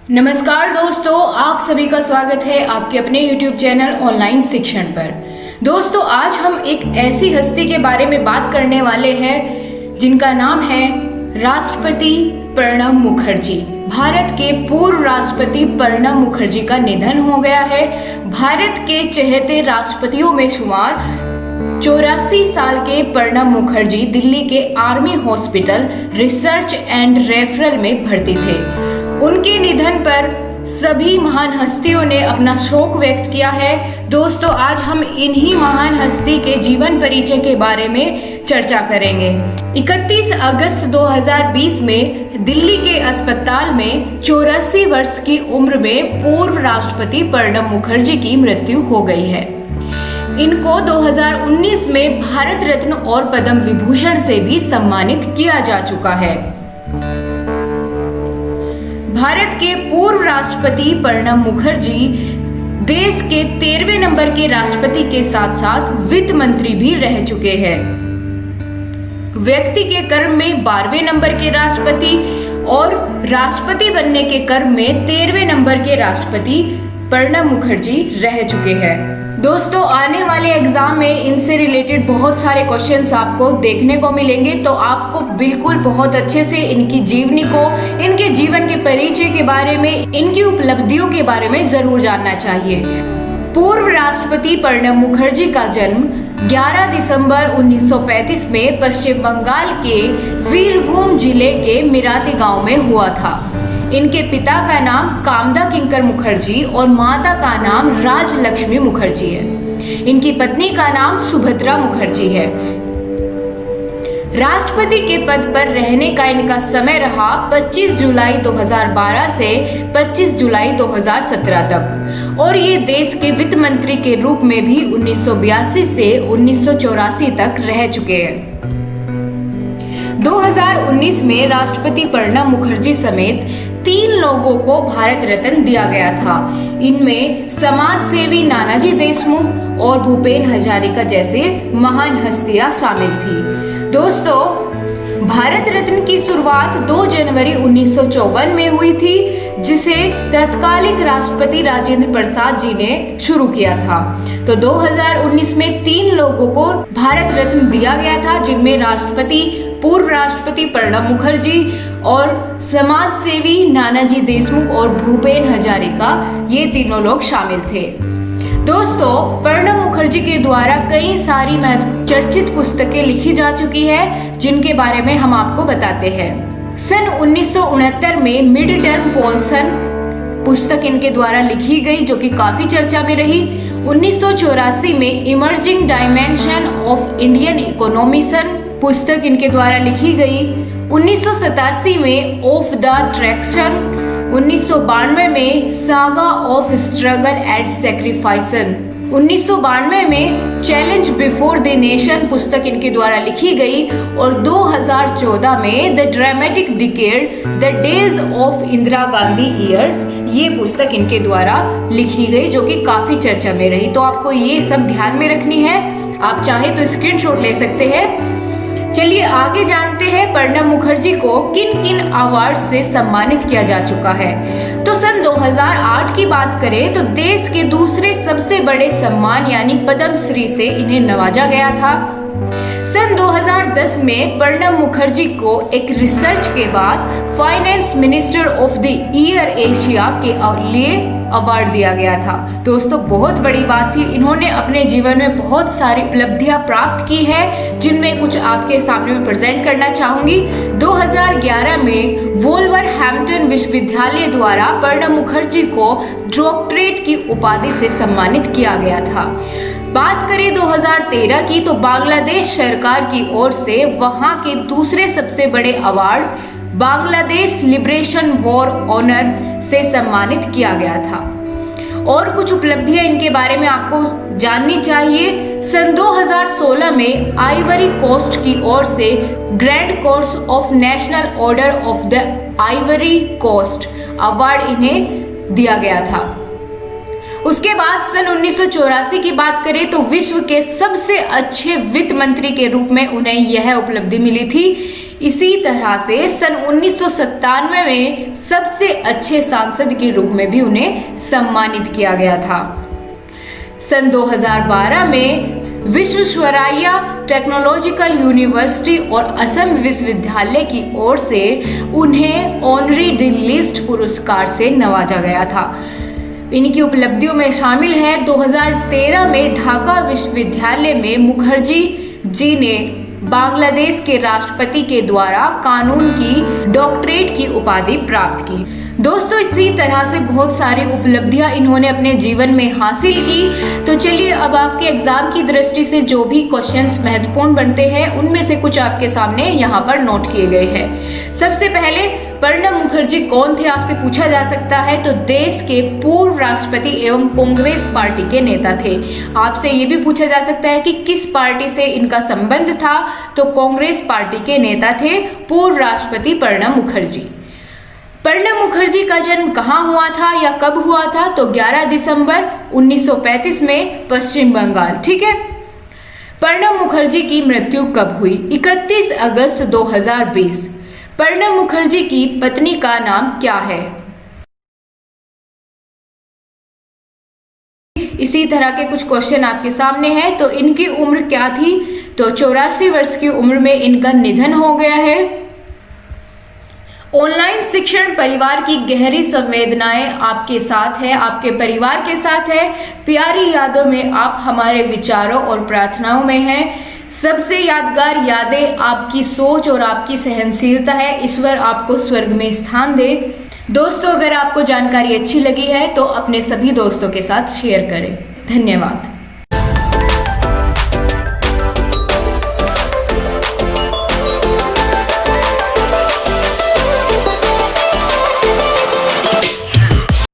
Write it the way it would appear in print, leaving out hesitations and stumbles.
नमस्कार दोस्तों, आप सभी का स्वागत है आपके अपने YouTube चैनल ऑनलाइन शिक्षण पर। दोस्तों, आज हम एक ऐसी हस्ती के बारे में बात करने वाले हैं जिनका नाम है राष्ट्रपति प्रणब मुखर्जी। भारत के पूर्व राष्ट्रपति प्रणब मुखर्जी का निधन हो गया है। भारत के चहेते राष्ट्रपतियों में शुमार 84 साल के प्रणब मुखर्जी दिल्ली के army hospital research and referral में भर्ती थे। उनके निधन पर सभी महान हस्तियों ने अपना शोक व्यक्त किया है। दोस्तों, आज हम इन्हीं महान हस्ती के जीवन परिचय के बारे में चर्चा करेंगे। 31 अगस्त 2020 में दिल्ली के अस्पताल में 84 वर्ष की उम्र में पूर्व राष्ट्रपति प्रणब मुखर्जी की मृत्यु हो गई है। इनको 2019 में भारत रत्न और पद्म विभूषण से भी सम्मानित किया जा चुका है। भारत के पूर्व राष्ट्रपति प्रणब मुखर्जी देश के 13वें नंबर के राष्ट्रपति के साथ साथ वित्त मंत्री भी रह चुके हैं। व्यक्ति के क्रम में 12वें नंबर के राष्ट्रपति और राष्ट्रपति बनने के क्रम में 13वें नंबर के राष्ट्रपति प्रणब मुखर्जी रह चुके हैं। दोस्तों, आने वाले एग्जाम में इनसे रिलेटेड बहुत सारे क्वेश्चंस आपको देखने को मिलेंगे, तो आपको बिल्कुल बहुत अच्छे से इनकी जीवनी को, इनके जीवन के परिचय के बारे में, इनकी उपलब्धियों के बारे में जरूर जानना चाहिए। पूर्व राष्ट्रपति प्रणब मुखर्जी का जन्म 11 दिसंबर 1935 में पश्चिम बंगाल के वीरभूम जिले के मिराती गांव में हुआ था। इनके पिता का नाम कामदा किंकर मुखर्जी और माता का नाम राजलक्ष्मी मुखर्जी है। इनकी पत्नी का नाम सुभद्रा मुखर्जी है। राष्ट्रपति के पद पर रहने का इनका समय रहा 25 जुलाई 2012 से 25 जुलाई 2017 तक, और ये देश के वित्त मंत्री के रूप में भी 1982 से 1984 तक रह चुके हैं। 2019 में राष्ट्रपति प्रणब मुखर्जी समेत 3 लोगों को भारत रत्न दिया गया था। इनमें समाज सेवी नानाजी देशमुख और भूपेन हजारिका जैसे महान हस्तियां शामिल थी। दोस्तों, भारत रत्न की शुरुआत 2 जनवरी 1954 में हुई थी, जिसे तत्कालीन राष्ट्रपति राजेंद्र प्रसाद जी ने शुरू किया था। तो 2019 में 3 लोगों को भारत रत्न दिया गया था, जिनमें राष्ट्रपति, पूर्व राष्ट्रपति प्रणब मुखर्जी और समाज सेवी नानाजी देशमुख और भूपेन हजारिका, ये तीनों लोग शामिल थे। दोस्तों, प्रणब मुखर्जी के द्वारा कई सारी चर्चित पुस्तकें लिखी जा चुकी है, जिनके बारे में हम आपको बताते हैं। सन 1969 में मिड टर्म पोल्सन पुस्तक इनके द्वारा लिखी गई, जो कि काफी चर्चा में रही। 1984 में इमर्जिंग डायमेंशन ऑफ इंडियन इकोनॉमिसन पुस्तक इनके द्वारा लिखी गई। 1987 में ऑफ द ट्रैक्शन, 1992 में सागा ऑफ स्ट्रगल एंड सैक्रिफाइसन, 1992 में चैलेंज बिफोर द नेशन पुस्तक इनके द्वारा लिखी गई, और 2014 में the dramatic decade the days of Indira Gandhi years, ये पुस्तक इनके द्वारा लिखी गई, जो कि काफी चर्चा में रही। तो आपको ये सब ध्यान में रखनी है। आप चाहे तो स्क्रीनशॉट ले सकते हैं। चलिए आगे जानते हैं प्रणब मुखर्जी को किन किन अवार्ड से सम्मानित किया जा चुका है। तो सन 2008 की बात करें तो देश के दूसरे सबसे बड़े सम्मान यानी पद्मश्री से इन्हें नवाजा गया था। सन 2010 में प्रणब मुखर्जी को एक रिसर्च के बाद finance minister of the year Asia के लिए अवार्ड दिया गया था। दोस्तों, बहुत बड़ी बात थी। इन्होंने अपने जीवन में बहुत सारी उपलब्धियां प्राप्त की है, जिनमें कुछ आपके सामने में प्रेजेंट करना चाहूंगी। 2011 में वोल्वरहैम्पटन विश्वविद्यालय द्वारा प्रणब मुखर्जी को डॉक्टरेट की उपाधि से सम्मानित किया गया था। बात करें 2013 की, तो बांग्लादेश सरकार की ओर से वहां के दूसरे सबसे बड़े award Bangladesh liberation war honour से सम्मानित किया गया था। और कुछ उपलब्धियां इनके बारे में आपको जाननी चाहिए। सन 2016 में आइवरी कोस्ट की ओर से grand cross of national order of the Ivory Coast award इन्हें दिया गया था। उसके बाद सन 1984 की बात करें तो विश्व के सबसे अच्छे वित्त मंत्री के रूप में उन्हें यह उपलब्धि मिली थी। इसी तरह से सन 1997 में सबसे अच्छे सांसद के रूप में भी उन्हें सम्मानित किया गया था। सन 2012 में विश्वेश्वरैया टेक्नोलॉजिकल यूनिवर्सिटी और असम विश्वविद्यालय की ओर से उन्हें ऑनरी द लिस्ट पुरस्कार से नवाजा गया था। इनकी उपलब्धियों में शामिल है 2013 में ढाका विश्वविद्यालय में मुखर्जी जी ने बांग्लादेश के राष्ट्रपति के द्वारा कानून की डॉक्टरेट की उपाधि प्राप्त की। दोस्तों, इसी तरह से बहुत सारी उपलब्धियां इन्होंने अपने जीवन में हासिल की। तो चलिए अब आपके एग्जाम की दृष्टि से जो भी क्वेश्चंस महत्वपूर्ण बनते हैं उनमें से कुछ आपके सामने यहाँ पर नोट किए गए हैं। सबसे पहले, प्रणब मुखर्जी कौन थे आपसे पूछा जा सकता है। तो देश के पूर्व राष्ट्रपति एवं कांग्रेस पार्टी के नेता थे। आपसे ये भी पूछा जा सकता है कि किस पार्टी से इनका संबंध था। तो कांग्रेस पार्टी के नेता थे पूर्व राष्ट्रपति प्रणब मुखर्जी। प्रणब मुखर्जी का जन्म कहाँ हुआ था या कब हुआ था। तो 11 दिसंबर 1935 में पश्चिम बंगाल। ठीक है। प्रणब मुखर्जी की मृत्यु कब हुई। 31 अगस्त 2020। प्रणब मुखर्जी की पत्नी का नाम क्या है। इसी तरह के कुछ क्वेश्चन आपके सामने हैं। तो इनकी उम्र क्या थी। तो 84 वर्ष की उम्र में इनका निधन हो गया है। ऑनलाइन शिक्षण परिवार की गहरी संवेदनाएं आपके साथ है, आपके परिवार के साथ है। प्यारी यादों में आप हमारे विचारों और प्रार्थनाओं में हैं। सबसे यादगार यादें आपकी सोच और आपकी सहनशीलता है। ईश्वर आपको स्वर्ग में स्थान दे। दोस्तों, अगर आपको जानकारी अच्छी लगी है तो अपने सभी दोस्तों के साथ शेयर करें। धन्यवाद।